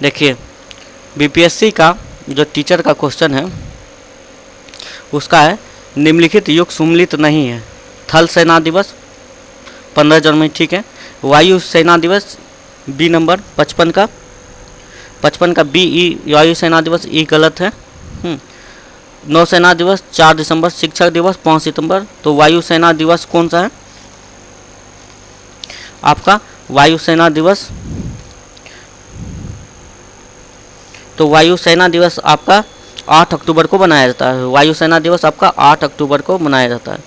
देखिए बीपीएससी का जो टीचर का क्वेश्चन है उसका है निम्नलिखित युग सुमेलित नहीं है। थल सेना दिवस 15 जनवरी, ठीक है। वायु सेना दिवस बी नंबर 55 का बी ई वायु सेना दिवस ई गलत है। नौसेना दिवस 4 दिसंबर, शिक्षक दिवस 5 सितंबर। तो वायु सेना दिवस कौन सा है आपका? वायु सेना दिवस, तो वायु सेना दिवस आपका 8 अक्टूबर को मनाया जाता है। वायु सेना दिवस आपका 8 अक्टूबर को मनाया जाता है।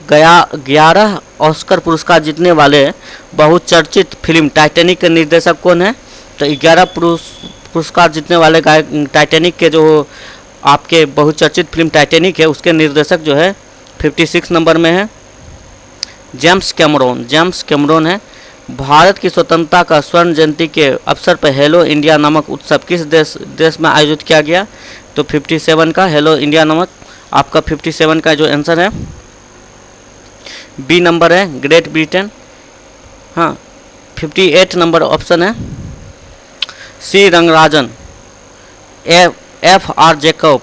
11 ऑस्कर पुरस्कार जीतने वाले बहुचर्चित फिल्म टाइटैनिक के निर्देशक कौन है? तो 11 पुरस्कार जीतने वाले टाइटैनिक के जो आपके बहुचर्चित फिल्म टाइटैनिक है उसके निर्देशक जो है 56 नंबर में है जेम्स कैमरोन है। भारत की स्वतंत्रता का स्वर्ण जयंती के अवसर पर हेलो इंडिया नामक उत्सव किस देश में आयोजित किया गया? तो 57 का हेलो इंडिया नामक आपका 57 का जो आंसर है बी नंबर है ग्रेट ब्रिटेन। हाँ, 58 नंबर ऑप्शन है सी रंगराजन, एफ आर जैकब,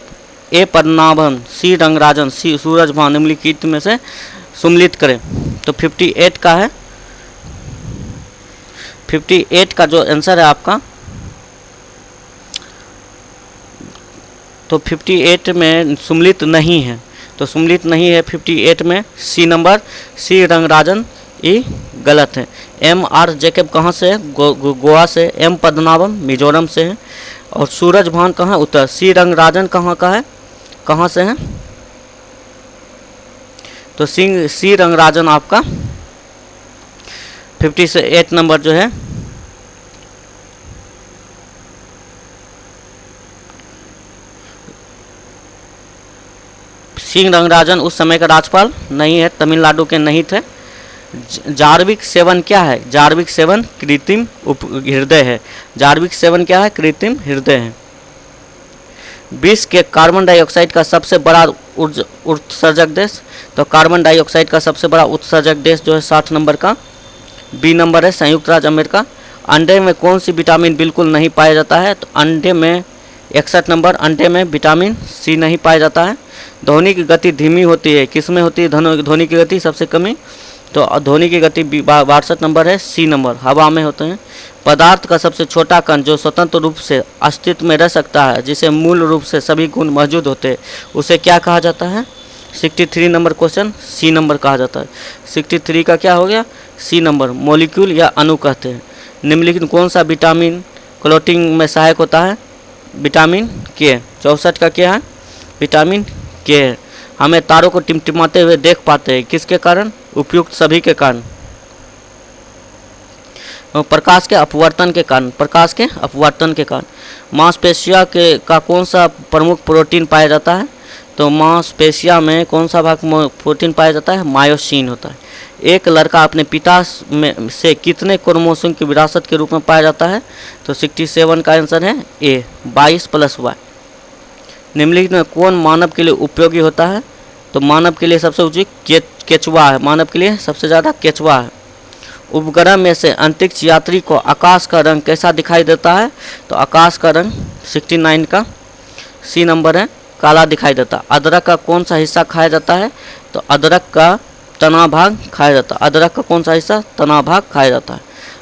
ए पद्मनाभन, सी रंगराजन, सी सूरजभान निम्नलिखित में से सुमेलित करें। तो 58 का है, 58 का जो आंसर है आपका, तो 58 में सुमेलित नहीं है। तो सुमेलित नहीं है 58 में सी नंबर, सी रंगराजन ये गलत है। एम आर जैकब कहाँ से है? गोवा से। एम पद्मनाभन मिजोरम से है। और सूरजभान कहाँ? उत्तर। सी रंगराजन कहाँ का है? कहाँ से है? तो सी रंगराजन आपका 58 नंबर जो है सी रंगराजन उस समय का राज्यपाल नहीं है, तमिलनाडु के नहीं थे। जार्विक 7 क्या है? जार्विक 7 कृत्रिम हृदय है। जार्विक 7 क्या है? कृत्रिम हृदय है। विश्व के कार्बन डाइऑक्साइड का सबसे बड़ा उत्सर्जक देश? तो कार्बन डाइऑक्साइड का सबसे बड़ा उत्सर्जक देश जो है 60 नंबर का बी नंबर है संयुक्त राज्य अमेरिका। अंडे में कौन सी विटामिन बिल्कुल नहीं पाया जाता है? तो अंडे में 61 नंबर, अंडे में विटामिन सी नहीं पाया जाता है। ध्वनि की गति धीमी होती है, किस में होती है ध्वनि की गति सबसे कमी? तो ध्वनि की गति 62 नंबर है, सी नंबर, हवा में होते हैं। पदार्थ का सबसे छोटा कण जो स्वतंत्र रूप से अस्तित्व में रह सकता है, जिसे मूल रूप से सभी गुण मौजूद होते हैं, उसे क्या कहा जाता है? 63 नंबर क्वेश्चन, सी नंबर कहा जाता है। 63 का क्या हो गया? सी नंबर, मॉलिक्यूल या अणु कहते हैं। निम्नलिखित कौन सा विटामिन क्लोटिंग में सहायक होता है? विटामिन के। 64 का क्या है? विटामिन के है। हमें तारों को टिमटिमाते हुए देख पाते हैं, किसके कारण? उपयुक्त सभी के कारण। प्रकाश के अपवर्तन के कारण, प्रकाश के अपवर्तन के कारण। मांसपेशिया के का कौन सा प्रमुख प्रोटीन पाया जाता है? तो मांसपेशिया में कौन सा भाग प्रोटीन पाया जाता है? मायोसिन होता है। एक लड़का अपने पिता में से कितने क्रोमोसोम की विरासत के रूप में पाया जाता है? तो 67 का आंसर है ए, 22 + y। निम्नलिखित में कौन मानव के लिए उपयोगी होता है? तो मानव के लिए सबसे उपयोगी केचुआ है, मानव के लिए सबसे ज़्यादा केचुआ है। उपग्रह में से अंतरिक्ष यात्री को आकाश का रंग कैसा दिखाई देता है? तो आकाश का रंग 69 का सी नंबर है, काला दिखाई देता है। अदरक का कौन सा हिस्सा खाया जाता है? तो अदरक का तना भाग खाया जाता है। अदरक का कौन सा हिस्सा? तना भाग खाया जाता है।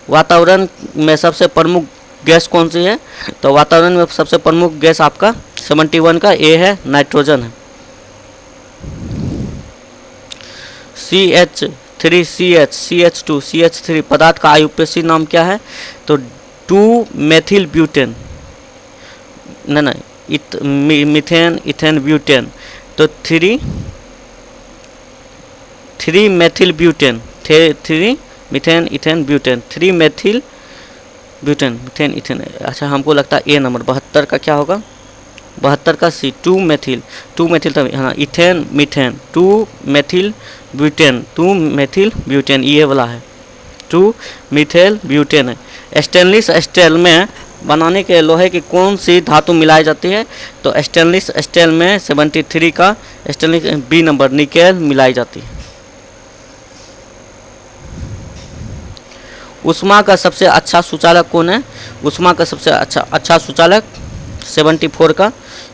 वातावरण में सबसे प्रमुख गैस कौन सी है? तो वातावरण में सबसे प्रमुख गैस आपका 71 का ए है, नाइट्रोजन है। CH3 पदार्थ का आयुपेशी नाम क्या है? तो 2 मेथिल ब्यूटेन, नहीं मीथेन इथेन ब्यूटेन। तो 3 methyl butane, 3 methane ethane butane, 3 methyl butane methane ethane. अच्छा, हमको लगता है ए नंबर 72 का क्या होगा? 72 का सी, 2 मेथिल तब हाँ, इथेन मीथेन, 2 मेथिल ब्यूटेन ये वाला है, 2 मीथेल ब्यूटेन है। स्टेनलेस स्टील में बनाने के लोहे की कौन सी धातु मिलाई जाती है? तो स्टेनलेस स्टील में 73 का स्टेनलेस बी नंबर, निकेल मिलाई जाती है। उष्मा का सबसे अच्छा सुचालक कौन है? उष्मा का सबसे अच्छा सुचालक 74 का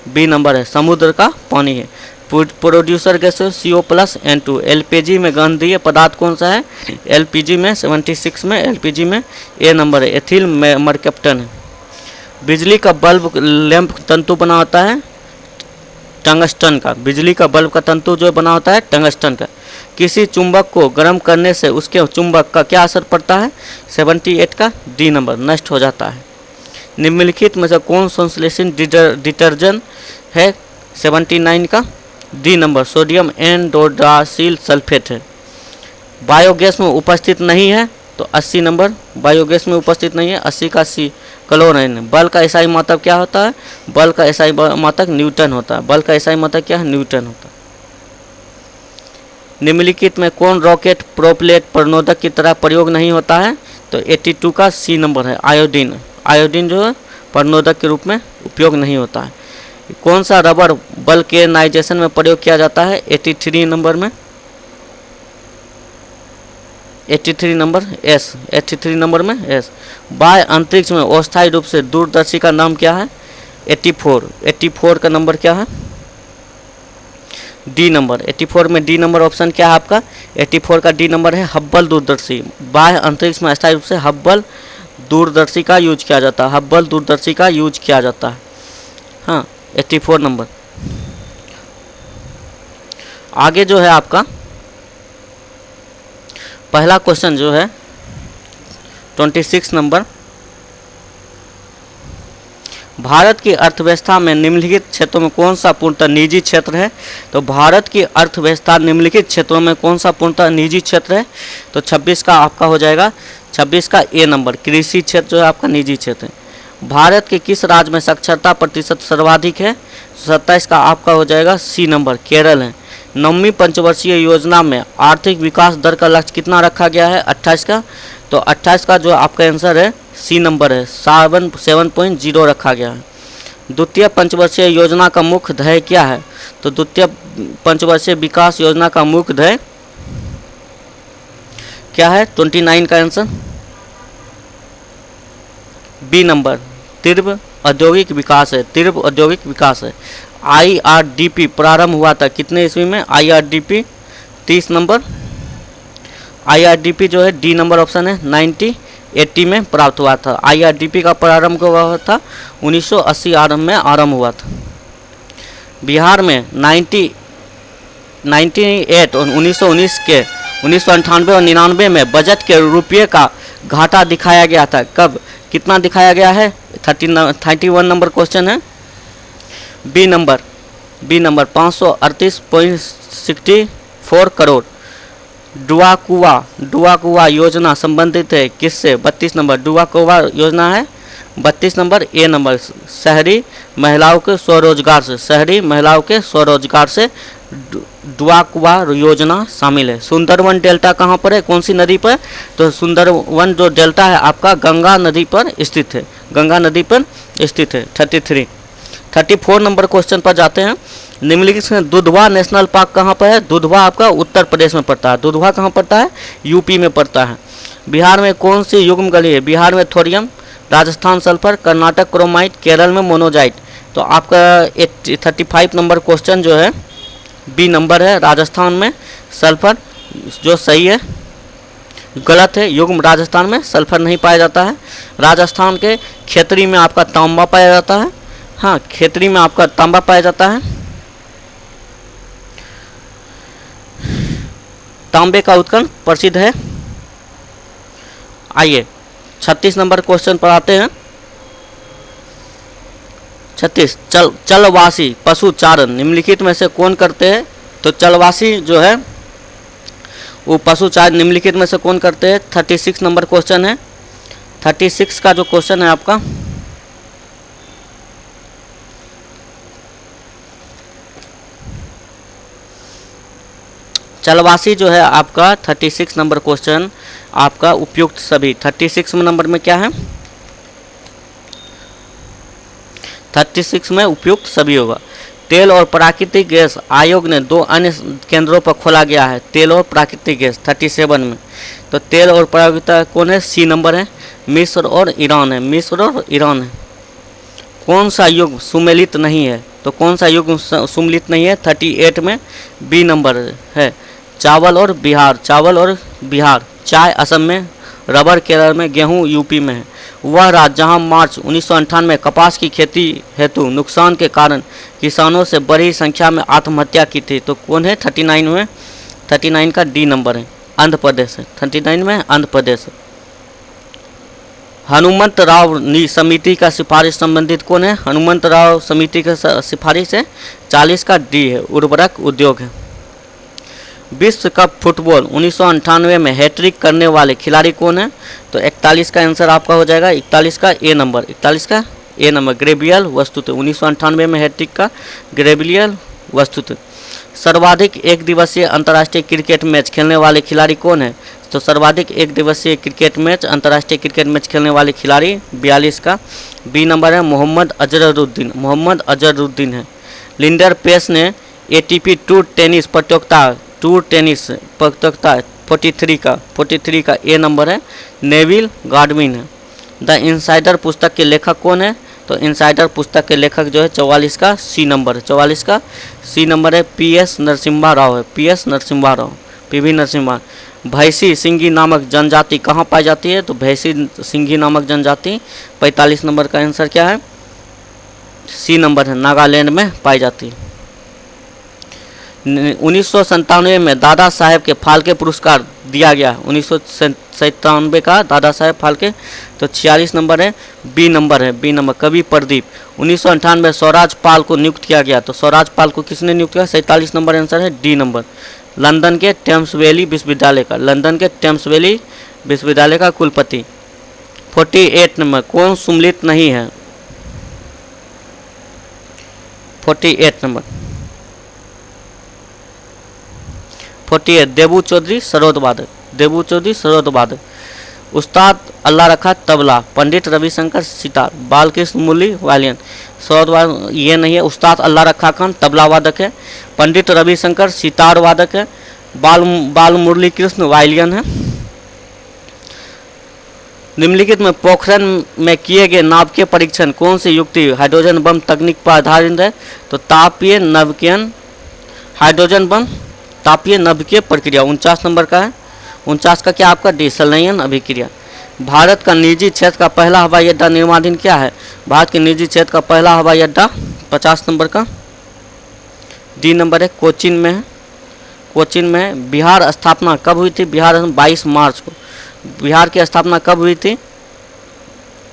बी नंबर है, समुद्र का पानी है। Producer gas CO+N2। एलपीजी में गंधीय पदार्थ कौन सा है? एलपीजी में 76 में एलपीजी में ए नंबर है, एथिल मरकैप्टन है। बिजली का बल्ब लैंप तंतु बना होता है टंगस्टन का। बिजली का बल्ब का तंतु जो बना होता है टंगस्टन का। किसी चुंबक को गर्म करने से उसके चुंबक का क्या असर पड़ता है? 78 का डी नंबर, नष्ट हो जाता है। निम्नलिखित में से कौन संश्लेषित डिटर्जेंट है? 79 का डी नंबर, सोडियम एंडोडासिल सल्फेट है। बायोगैस में उपस्थित नहीं है तो 80 नंबर, बायोगैस में उपस्थित नहीं है, 80 का सी क्लोरीन। बल का एसआई मात्रक क्या होता है? बल का एसआई मात्रक न्यूटन होता है। बल का एसआई मात्रक क्या है? न्यूटन होता है। निम्नलिखित में कौन रॉकेट प्रोपलेट प्रणोदक की तरह प्रयोग नहीं होता है? तो 82 का सी नंबर है, आयोडीन। आयोडीन जो है प्रणोदक के रूप में उपयोग नहीं होता है। कौन सा रबर वल्केनाइजेशन में प्रयोग किया जाता है? 83 नंबर में, 83 नंबर एस, 83 नंबर में एस। बाह्य अंतरिक्ष में अस्थायी रूप से दूरदर्शी का नाम क्या है? 84। 84 का नंबर क्या है? D number. 84 में डी नंबर ऑप्शन क्या है आपका? 84 का डी नंबर है हब्बल दूरदर्शी। बाह्य अंतरिक्ष में अस्थायी रूप से हब्बल दूरदर्शी का यूज किया जाता है, हब्बल दूरदर्शी का यूज किया जाता है। हाँ, 84 नंबर। आगे जो है आपका पहला क्वेश्चन जो है 26 नंबर, भारत की अर्थव्यवस्था में निम्नलिखित क्षेत्रों में कौन सा पूर्णतः निजी क्षेत्र है? तो भारत की अर्थव्यवस्था निम्नलिखित क्षेत्रों में कौन सा पूर्णतः निजी क्षेत्र है? तो 26 का आपका हो जाएगा, 26 का ए नंबर, कृषि क्षेत्र जो है आपका निजी क्षेत्र है। भारत के किस राज्य में साक्षरता प्रतिशत सर्वाधिक है? 27 का आपका हो जाएगा सी नंबर, केरल है। 9वीं पंचवर्षीय योजना में आर्थिक विकास दर का लक्ष्य कितना रखा गया है? 28 का। तो 28 का जो आपका आंसर है सी नंबर है, 7.0 रखा गया है। द्वितीय पंचवर्षीय योजना का मुख्य ध्येय क्या है? तो द्वितीय पंचवर्षीय विकास योजना का मुख्य ध्येय क्या है? 29 का आंसर बी नंबर, तीव्र औद्योगिक विकास है, तीव्र औद्योगिक विकास है। IRDP प्रारंभ हुआ था कितने ईस्वी में? IRDP 30 नंबर, IRDP जो है डी नंबर ऑप्शन है, 1980 में प्राप्त हुआ था। IRDP का प्रारंभ हुआ था 1980 आरंभ में आरंभ हुआ था। बिहार में 1998 और 1919 के 1998 और 99 में बजट के रुपये का घाटा दिखाया गया था। कब? कितना दिखाया गया है? 31 नंबर क्वेश्चन है, बी नंबर 538.64 करोड़। डुआकुआ योजना संबंधित है किससे? 32 नंबर, डुआकुआ योजना है 32 नंबर ए नंबर, शहरी महिलाओं के स्वरोजगार से, शहरी महिलाओं के स्वरोजगार से डुआकुआ योजना शामिल है। सुंदरवन डेल्टा कहाँ पर है? कौन सी नदी पर? तो सुंदरवन जो डेल्टा है आपका गंगा नदी पर स्थित है, गंगा नदी पर स्थित है। 34 नंबर क्वेश्चन पर जाते हैं। निम्नलिखित में दुधवा नेशनल पार्क कहाँ पर है? दुधवा आपका उत्तर प्रदेश में पड़ता है। दुधवा कहाँ पड़ता है? यूपी में पड़ता है। बिहार में कौन सी युग्म गली है? बिहार में thorium, Rajasthan sulphur, Karnataka chromite, Kerala में मोनोजाइट। तो आपका 35 नंबर क्वेश्चन जो है बी नंबर है, राजस्थान में सल्फर जो सही है, गलत है। युग्म राजस्थान में सल्फर नहीं पाया जाता है। राजस्थान के खेतरी में आपका तांबा पाया जाता है। हाँ, खेतरी में आपका तांबा पाया जाता है। तांबे का उत्खनन प्रसिद्ध है। आइए 36 नंबर क्वेश्चन पर आते हैं। 36 चलवासी पशुचारण निम्नलिखित में से कौन करते हैं? तो चलवासी जो है वो पशुचारण निम्नलिखित में से कौन करते हैं? 36 नंबर क्वेश्चन है। 36 का जो क्वेश्चन है आपका चलवासी जो है आपका 36 नंबर क्वेश्चन आपका उपयुक्त सभी। 36 नंबर में क्या है? 36 में उपयुक्त सभी होगा। तेल और प्राकृतिक गैस आयोग ने 2 अन्य केंद्रों पर खोला गया है। तेल और प्राकृतिक गैस 37 में। तो तेल और प्रायोगिकता कौन है? सी नंबर है, मिस्र और ईरान है, मिस्र और ईरान है। कौन सा युग सुमेलित नहीं है? तो कौन सा युग सुमेलित नहीं है? 38 में बी नंबर है, चावल और बिहार, चावल और बिहार। चाय असम में, रबर केरल में, गेहूं यूपी में है। वह राज्य जहां मार्च 1998 में कपास की खेती हेतु नुकसान के कारण किसानों से बड़ी संख्या में आत्महत्या की थी, तो कौन है? 39 में, 39 का डी नंबर है, आंध्र प्रदेश है, 39 में आंध्र प्रदेश है। हनुमंत राव समिति का सिफारिश संबंधित कौन है? हनुमंत राव समिति का सिफारिश है, 40 का डी है, उर्वरक उद्योग है। विश्व कप फुटबॉल 1998 में हैट्रिक करने वाले खिलाड़ी कौन है? तो 41 का आंसर आपका हो जाएगा, 41 का ए नंबर, 41 का ए नंबर, ग्रेबियल वस्तुत। 1998 में हैट्रिक का ग्रेबियल वस्तुत। सर्वाधिक एक दिवसीय अंतर्राष्ट्रीय क्रिकेट मैच खेलने वाले खिलाड़ी कौन है? तो सर्वाधिक एक दिवसीय क्रिकेट मैच, अंतर्राष्ट्रीय क्रिकेट मैच खेलने वाले खिलाड़ी 42 का बी नंबर है, मोहम्मद अजहरुद्दीन, मोहम्मद अजहरुद्दीन है। लिंडर पेस ने एटीपी टूर टेनिस प्रतियोगिता 43 का ए नंबर है, नेविल गार्डविन है। द इनसाइडर पुस्तक के लेखक कौन है? तो इनसाइडर पुस्तक के लेखक जो है 44 का सी नंबर है, 44 का सी नंबर है, पीएस नरसिम्हा राव है, पीएस नरसिम्हा राव, पीवी नरसिम्हा। भैंसी सिंघी नामक जनजाति कहाँ पाई जाती है? तो भैंसी सिंघी नामक जनजाति 45 नंबर का आंसर क्या है? सी नंबर है, नागालैंड में पाई जाती है। 1997 में दादा साहेब के फाल्के पुरस्कार दिया गया, 1997 का दादा साहेब फाल्के, तो 46 नंबर है, बी नंबर है, बी नंबर, कवि प्रदीप। 1998 में स्वराज पाल को नियुक्त किया गया, तो स्वराज पाल को किसने नियुक्त किया? 47 नंबर आंसर है, डी नंबर। लंदन के टेम्स वैली विश्वविद्यालय का, लंदन के टेम्स वैली विश्वविद्यालय का कुलपति। 48 नंबर, कौन सुमेलित नहीं है? 48 नंबर, 48 देबू चौधरी सरोद वादक, देबू चौधरी सरोद वादक। उस्ताद अल्लाह रखा तबला, पंडित रविशंकर सितार, बालकृष्ण मुरली वायलिन। सरोद वादक ये नहीं है, उस्ताद अल्लाह रखा खान तबला वादक है, पंडित रविशंकर सितार वादक है, बाल मुरली कृष्ण वायलिन है। निम्नलिखित में पोखरण में किए गए नाभिकीय परीक्षण कौन सी युक्ति हाइड्रोजन बम तकनीक पर आधारित है? तो तापीय नभकीय हाइड्रोजन बम तापीय नभकीय प्रक्रिया, 49 नंबर का है, 49 का क्या आपका? डी संलयन अभिक्रिया। भारत का निजी क्षेत्र का पहला हवाई अड्डा निर्माणाधीन क्या है? भारत के निजी क्षेत्र का पहला हवाई अड्डा 50 नंबर का डी नंबर है, कोचीन में है, कोचीन में। बिहार स्थापना कब हुई थी? बिहार 22 मार्च को। बिहार की स्थापना कब हुई थी?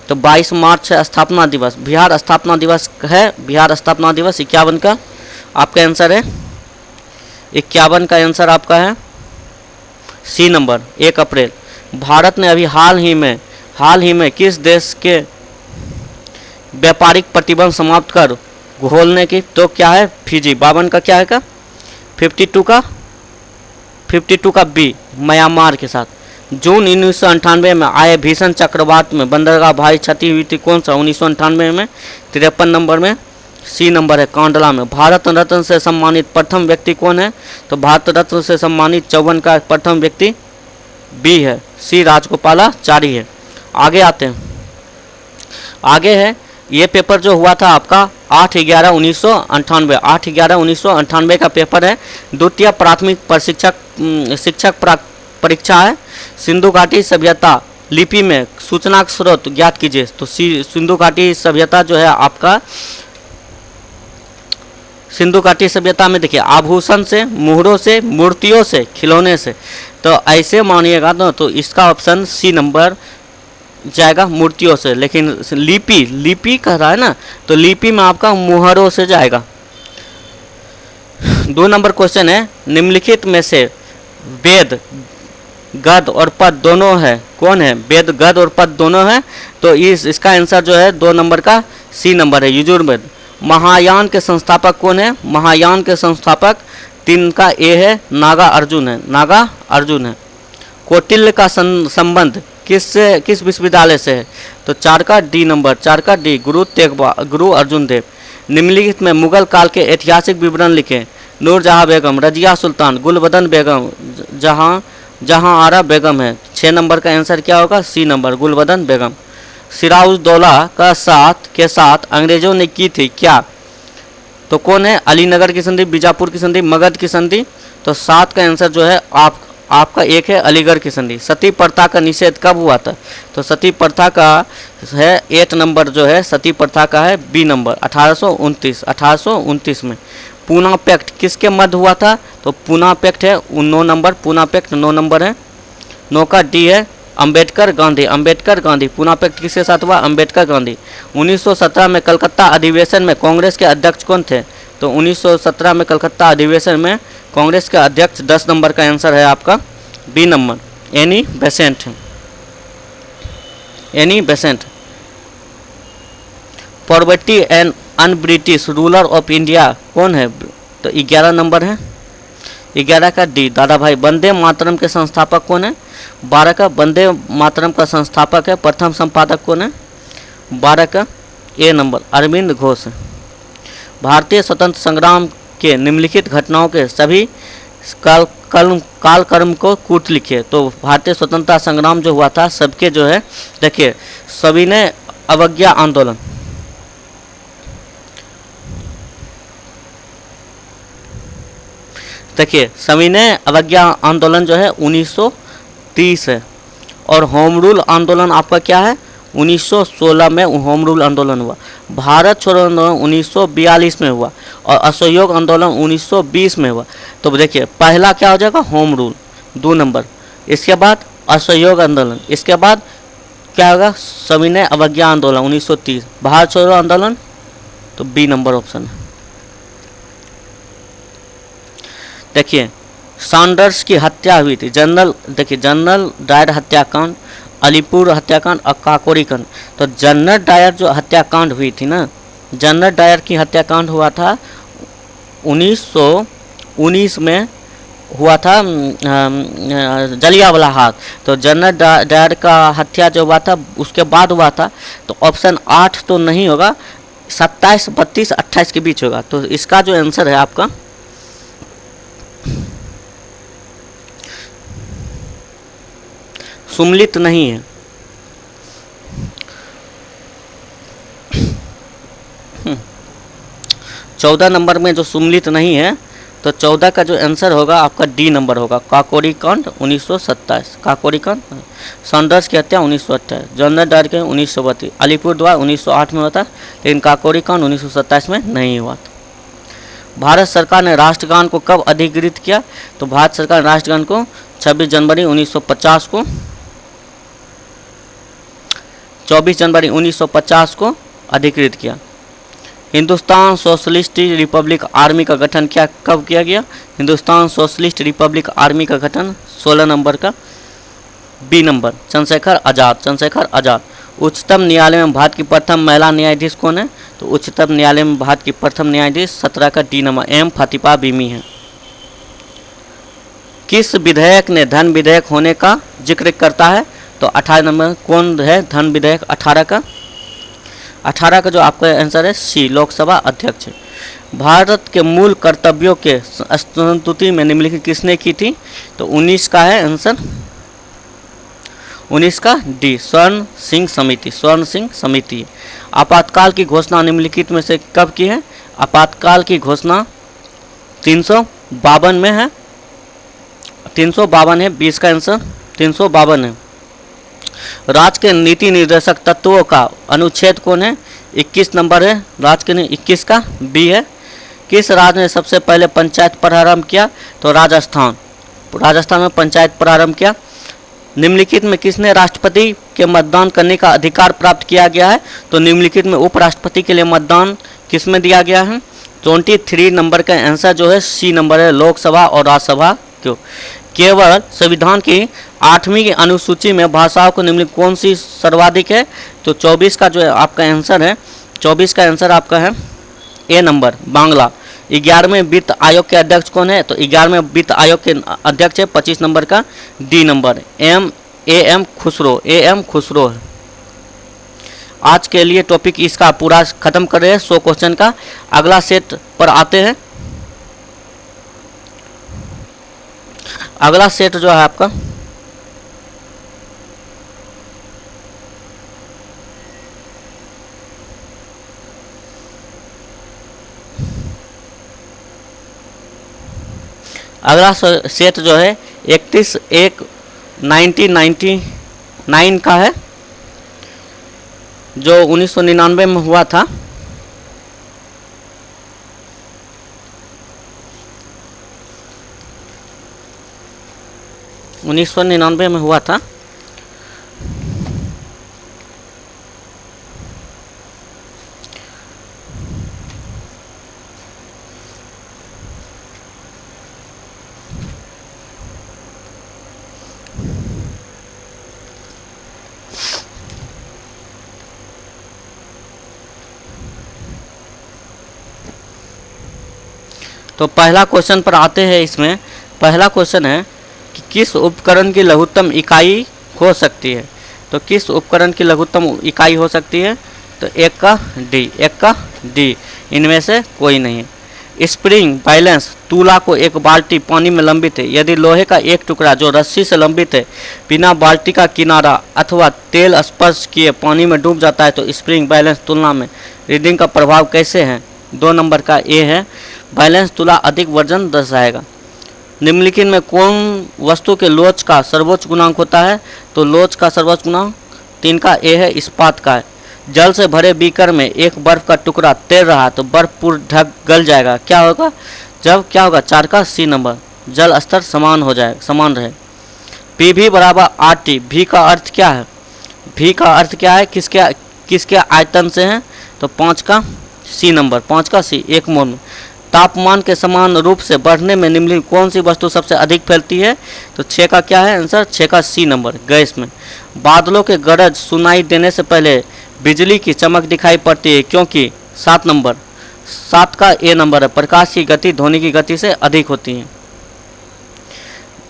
तो 22 मार्च है स्थापना दिवस, बिहार स्थापना दिवस है, बिहार स्थापना दिवस 51 का आपका आंसर है, 51 का आंसर आपका है सी नंबर, 1 अप्रैल। भारत ने अभी हाल ही में किस देश के व्यापारिक प्रतिबंध समाप्त कर घोलने की? तो क्या है? फिजी। 52 का क्या है का? 52 का बी, म्यांमार के साथ। जून 1998 में आए भीषण चक्रवात में बंदरगाह भारी क्षति हुई थी, कौन सा? 1998 में 53 नंबर में सी नंबर है, कांडला में। भारत रत्न से सम्मानित प्रथम व्यक्ति कौन है? तो भारत रत्न से सम्मानित 54 का प्रथम व्यक्ति बी है, सी राजगोपालाचारी है। आगे आते हैं, आगे है ये पेपर जो हुआ था आपका 8/11/1998, 8/11/1998 का पेपर है, द्वितीय प्राथमिक शिक्षक परीक्षा है। सिंधु घाटी सभ्यता लिपि में सूचना स्रोत ज्ञात कीजिए। तो सिंधु घाटी सभ्यता जो है आपका, सिंधु घाटी सभ्यता में देखिए आभूषण से, मुहरों से, मूर्तियों से, खिलौने से, तो ऐसे मानिएगा तो इसका ऑप्शन सी नंबर जाएगा, मूर्तियों से। लेकिन लिपि कह रहा है ना, तो लिपि में आपका मुहरों से जाएगा। 2 नंबर क्वेश्चन है, निम्नलिखित में से वेद गद और पद दोनों है, कौन है? वेद गद और पद दोनों है, तो इसका आंसर जो है 2 नंबर का सी नंबर है, यजुर्वेद। महायान के संस्थापक कौन है? महायान के संस्थापक 3 का ए है, नागा अर्जुन है, नागा अर्जुन है। कौटिल्य का संबंध किस विश्वविद्यालय से है? तो 4 का डी नंबर, 4 का डी, गुरु अर्जुन देव। निम्नलिखित में मुगल काल के ऐतिहासिक विवरण लिखें। नूरजहां बेगम, रजिया सुल्तान, गुलबदन बेगम, जहां जहां आरा बेगम है। 6 नंबर का आंसर क्या होगा? सी नंबर, गुलबदन बेगम। सिराजुद्दौला का साथ के साथ अंग्रेजों ने की थी क्या? तो कौन है? अलीनगर की संधि, बीजापुर की संधि, मगध की संधि। तो 7 का आंसर जो है आपका एक है अलीगढ़ की संधि। सती प्रथा का निषेध कब हुआ था? तो सती प्रथा का है 8 नंबर जो है सती प्रथा का है बी नंबर, 1829 में। पूना पैक्ट किसके मध्य हुआ था? तो पूना पैक्ट है 9 नंबर, पूना पैक्ट 9 नंबर है। 9 का डी है अंबेडकर गांधी, अंबेडकर गांधी। पूना पैक्ट किसके साथ हुआ? अंबेडकर गांधी। 1917 में कलकत्ता अधिवेशन में कांग्रेस के अध्यक्ष कौन थे? तो 1917 में कलकत्ता अधिवेशन में कांग्रेस के अध्यक्ष 10 नंबर का आंसर है आपका B number, Annie Besant. Annie Besant. Poverty and un British ruler of India कौन है? तो 11 नंबर है, 11 का डी दादा भाई। वंदे मातरम के संस्थापक कौन है? 12 का वंदे मातरम का संस्थापक है, प्रथम संपादक कौन है? 12 का ए नंबर अरविंद घोष है। भारतीय स्वतंत्र संग्राम के निम्नलिखित घटनाओं के सभी कालक्रम को कूट लिखिए। तो भारतीय स्वतंत्रता संग्राम जो हुआ था सबके जो है देखिए, सविनय अवज्ञा आंदोलन, देखिए सविनय अवज्ञा आंदोलन जो है 1930 है। और होम रूल आंदोलन आपका क्या है? 1916 में होम रूल आंदोलन हुआ। भारत छोड़ो आंदोलन 1942 में हुआ और असहयोग आंदोलन 1920 में हुआ। तो देखिए पहला क्या हो जाएगा? Home rule, 2 number. इसके बाद असहयोग आंदोलन, इसके बाद क्या होगा? सविनय अवज्ञा आंदोलन 1930। भारत छोड़ो आंदोलन तो बी नंबर ऑप्शन है। देखिए सॉन्डर्स की हत्या हुई थी, जनरल, देखिए जनरल डायर हत्याकांड, अलीपुर हत्याकांड और काकोरी कांड। तो जनरल डायर जो हत्याकांड हुई थी ना, जनरल डायर की हत्याकांड हुआ था 1919 में हुआ था, जलियांवाला बाग। तो जनरल डायर का हत्या जो हुआ था उसके बाद हुआ था। तो ऑप्शन 8 तो नहीं होगा, 27, 32, 28 के बीच होगा। तो इसका जो आंसर है आपका सुमलित नहीं है। चौदह नंबर में जो सुमलित नहीं है, तो 14 का जो आंसर होगा आपका डी नंबर होगा, काकोरी कांड 1927। काकोरी कांड, सॉन्डर्स की हत्या 1928, जनरल डायर के 1932, अलीपुरद्वार 1908 में हुआ था, लेकिन काकोरी कांड 1927 में नहीं हुआ था। भारत सरकार ने राष्ट्रगान को कब अधिकृत किया? तो भारत सरकार ने राष्ट्रगान को 26 जनवरी 1950 को 24 जनवरी 1950 को अधिकृत किया। हिंदुस्तान सोशलिस्ट रिपब्लिक आर्मी का गठन क्या कब किया गया? हिंदुस्तान सोशलिस्ट रिपब्लिक आर्मी का गठन 16 नंबर का बी नंबर, चंद्रशेखर आज़ाद, चंद्रशेखर आज़ाद। उच्चतम न्यायालय में भारत की प्रथम महिला न्यायाधीश कौन है? तो उच्चतम न्यायालय में भारत की प्रथम न्यायाधीश 17 का डी नंबर एम फातिमा बीवी है। किस विधेयक ने धन विधेयक होने का जिक्र करता है? तो 18 नंबर कौन है धन विधेयक 18 का? 18 का जो आपका आंसर है सी, लोकसभा अध्यक्ष। भारत के मूल कर्तव्यों के स्तुति में निम्नलिखित किसने की थी? तो 19 का है आंसर, 19 का डी, स्वर्ण सिंह समिति, स्वर्ण सिंह समिति। आपातकाल की घोषणा निम्नलिखित में से कब की है? आपातकाल की घोषणा 352 में है, 352 है, 20 का आंसर 352 है। राज्य के नीति निर्देशक तत्वों का अनुच्छेद कौन है? 21 नंबर है, राज्य के 21 का बी है। किस राज्य ने सबसे पहले पंचायत प्रारंभ किया? तो राजस्थान, राजस्थान में पंचायत प्रारंभ किया। निम्नलिखित में किसने राष्ट्रपति के मतदान करने का अधिकार प्राप्त किया गया है? तो निम्नलिखित में उपराष्ट्रपति के लिए मतदान किसमें दिया गया है? 23 नंबर का आंसर जो है सी नंबर है, लोकसभा और राज्यसभा क्यों। केवल संविधान की 8वीं अनुसूची में भाषाओं को निम्नलिखित कौन सी सर्वाधिक है? तो 24 का जो आपका आंसर है, 24 का आंसर आपका है ए नंबर, बांग्ला। 11वें वित्त आयोग के अध्यक्ष कौन है? तो 11वें वित्त आयोग के अध्यक्ष है 25 नंबर का D number M Khusro, M Khusro है। आज के लिए टॉपिक इसका पूरा खत्म कर रहे हैं 100 क्वेश्चन का। अगला सेट पर आते हैं। अगला सेट जो है आपका अगला सेट जो है 31/1/1999 का है, जो 1999 में हुआ था। में हुआ था। तो पहला क्वेश्चन पर आते हैं। इसमें पहला क्वेश्चन है कि किस उपकरण की लघुत्तम इकाई हो सकती है। तो किस उपकरण की लघुत्तम इकाई हो सकती है? तो एक का डी, इनमें से कोई नहीं है। स्प्रिंग बैलेंस तुला को एक बाल्टी पानी में लंबित है। यदि लोहे का एक टुकड़ा जो रस्सी से लंबित है बिना बाल्टी का किनारा अथवा तेल स्पर्श किए पानी में डूब जाता है तो स्प्रिंग बैलेंस तुलना में रीडिंग का प्रभाव कैसे है? 2 नंबर का ए है, बैलेंस तुला अधिक वजन दर्शाएगा। निम्नलिखित में कौन वस्तु के लोच का सर्वोच्च गुणांक होता है? तो लोच का सर्वोच्च गुणांक 3 का ए है, इस्पात का है। जल से भरे बीकर में एक बर्फ का टुकड़ा तैर रहा तो बर्फ पूर्ण ढक गल जाएगा, क्या होगा? जब क्या होगा? 4 का सी नंबर, जल स्तर समान हो जाएगा, समान रहे। पी भी बराबर आर टी। भी का अर्थ क्या है? भी का अर्थ क्या है? किसके आयतन से है? तो 5 का सी नंबर, 5 का सी, 1 मोल में। तापमान के समान रूप से बढ़ने में निम्नलिखित कौन सी वस्तु सबसे अधिक फैलती है? तो 6 का क्या है आंसर? 6 का सी नंबर, गैस में। बादलों के गरज सुनाई देने से पहले बिजली की चमक दिखाई पड़ती है क्योंकि 7 नंबर, 7 का ए नंबर है, प्रकाश की गति ध्वनि की गति से अधिक होती है।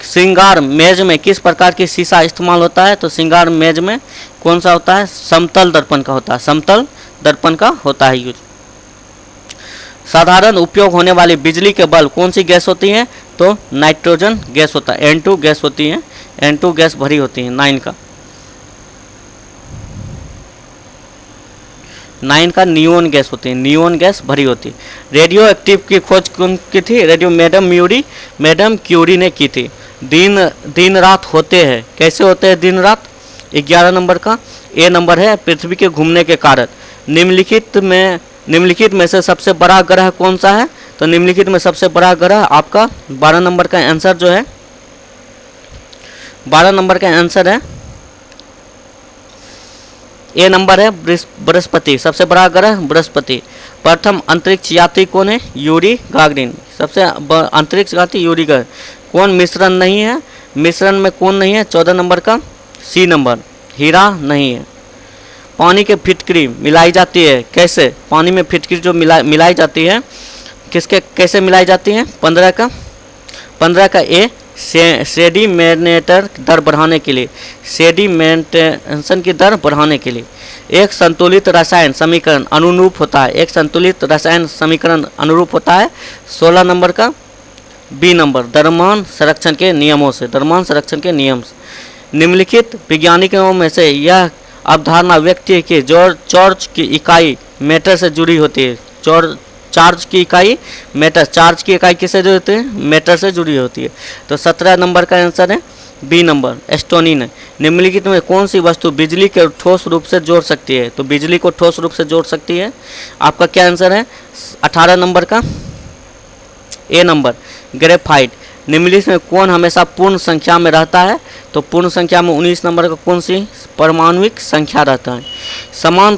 श्रृंगार मेज में किस प्रकार की शीशा इस्तेमाल होता है? तो श्रृंगार मेज में कौन सा होता है? समतल दर्पण का होता है, समतल दर्पण का होता है यूज। साधारण उपयोग होने वाली बिजली के बल्ब कौन सी गैस होती है? तो नाइट्रोजन गैस होता है, N2 गैस होती है, N2 गैस भरी होती है। 9 का नियोन गैस होती है, नियोन गैस भरी होती है। रेडियो एक्टिव की खोज कौन की थी? रेडियो मैडम क्यूरी ने की थी। दिन रात होते हैं, कैसे होते हैं दिन रात? 11 नंबर का ए नंबर है, पृथ्वी के घूमने के कारण। निम्नलिखित में से सबसे बड़ा ग्रह कौन सा है? तो निम्नलिखित में सबसे बड़ा ग्रह आपका 12 नंबर का आंसर जो है, 12 नंबर का आंसर है ए नंबर है, बृहस्पति। सबसे बड़ा ग्रह बृहस्पति। प्रथम अंतरिक्ष यात्री कौन है? Yuri Gagarin. सबसे अंतरिक्ष यात्री यूरी गागरिन। कौन मिश्रण नहीं है? मिश्रण में कौन नहीं है? 14 नंबर का सी नंबर, हीरा नहीं है। पानी के फिटकरी मिलाई जाती है, कैसे? पानी में फिटकरी जो मिलाई जाती है, कैसे मिलाई जाती है? 15 का ए, सेडिमेंटेशन दर बढ़ाने के लिए, सेडिमेंटेशन की दर बढ़ाने के लिए। एक संतुलित रसायन समीकरण अनुरूप होता है, एक संतुलित रसायन समीकरण अनुरूप होता है 16 नंबर का बी नंबर, द्रव्यमान संरक्षण के नियमों से, द्रव्यमान संरक्षण के नियम से। निम्नलिखित वैज्ञानिकों में से यह अवधारणा व्यक्ति के चार्ज की इकाई मैटर से जुड़ी होती है। चार्ज की इकाई मैटर, चार्ज की इकाई किससे जुड़ी होती है? मैटर से जुड़ी होती है। तो 17 नंबर का आंसर है बी नंबर, एस्टोनिन है। निम्नलिखित में कौन सी वस्तु बिजली के ठोस रूप से जोड़ सकती है? तो बिजली को ठोस रूप से जोड़ सकती है, आपका क्या आंसर है? 18 नंबर का ए नंबर, ग्रेफाइट। निम्नलिखित में कौन हमेशा पूर्ण संख्या में रहता है? तो पूर्ण संख्या में 19 नंबर का कौन सी परमाणुिक संख्या रहता है? समान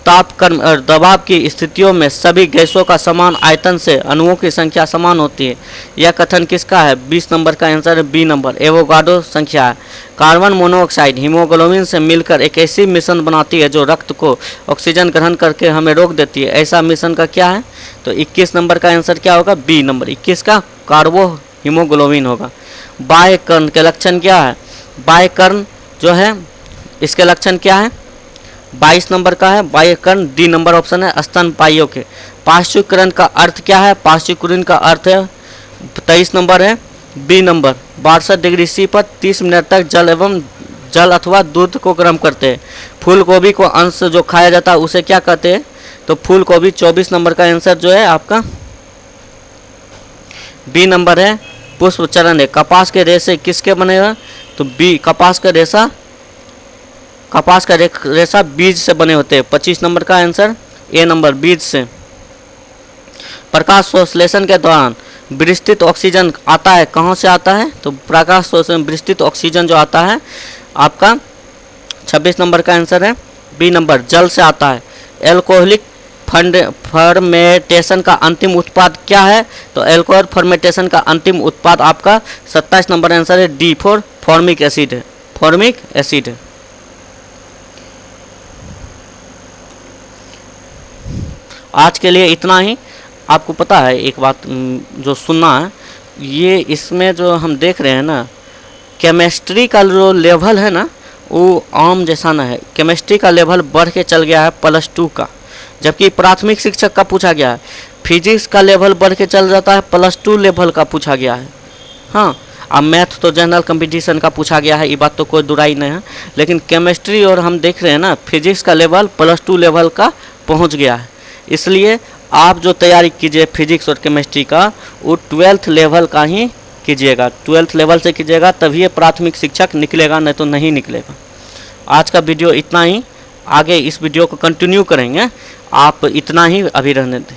तापक्रम और दबाव की स्थितियों में सभी गैसों का समान आयतन से अणुओं की संख्या समान होती है। यह कथन किसका है? 20 नंबर का आंसर है बी नंबर, एवोगाड्रो संख्या है। कार्बन मोनोऑक्साइड हीमोग्लोबिन से मिलकर एक ऐसी मिश्रण बनाती है जो रक्त को ऑक्सीजन ग्रहण करके हमें रोक देती है। ऐसा मिश्रण का क्या है? तो 21 नंबर का आंसर क्या होगा? बी नंबर, 21 का कार्बो हीमोग्लोबिन होगा। बाह्य कर्ण के लक्षण क्या है? बाह्य कर्ण जो है इसके लक्षण क्या है? 22 नंबर का है बाह्य कर्ण, डी नंबर ऑप्शन है स्तनपायियों के। पार्श्विकरण का अर्थ क्या है? पार्श्विकरण का अर्थ है 23 नंबर है बी नंबर, 62 डिग्री सी पर 30 मिनट तक जल अथवा दूध को गर्म करते हैं। फूल गोभी को अंश जो खाया जाता है उसे क्या कहते हैं? तो फूल गोभी। 24 नंबर का आंसर जो है आपका बी नंबर है पुष्प चरण है। कपास के रेशे किसके बने हुए? तो बी कपास का रेशा बीज से बने होते हैं। 25 नंबर का आंसर ए नंबर, बीज से। प्रकाश संश्लेषण के दौरान विस्तृत ऑक्सीजन आता है, कहाँ से आता है? तो प्रकाश संश्लेषण विस्तृत ऑक्सीजन जो आता है आपका 26 नंबर का आंसर है बी नंबर, जल से आता है। एल्कोहलिक फर्मेंटेशन का अंतिम उत्पाद क्या है? तो एल्कोहल फर्मेंटेशन का अंतिम उत्पाद आपका 27 नंबर आंसर है डी फॉर फॉर्मिक एसिड है। फॉर्मिक एसिड है। आज के लिए इतना ही। आपको पता है एक बात जो सुनना है, ये इसमें जो हम देख रहे हैं ना, केमिस्ट्री का जो लेवल है ना वो आम जैसा ना है। केमिस्ट्री का लेवल बढ़ के चल गया है +2 का, जबकि प्राथमिक शिक्षक का पूछा गया है। फिजिक्स का लेवल बढ़ के चल जाता है +2 लेवल का पूछा गया है। हाँ, अब मैथ तो जनरल कंपटीशन का पूछा गया है, ये बात तो कोई दुराई नहीं है। लेकिन केमिस्ट्री और हम देख रहे हैं ना, फिजिक्स का लेवल +2 लेवल का पहुंच गया है। इसलिए आप जो तैयारी कीजिए फिजिक्स और केमिस्ट्री का, वो 12th लेवल का ही कीजिएगा। 12th लेवल से कीजिएगा तभी प्राथमिक शिक्षक निकलेगा, नहीं तो नहीं निकलेगा। आज का वीडियो इतना ही, आगे इस वीडियो को कंटिन्यू करेंगे। आप इतना ही अभी रहने दें।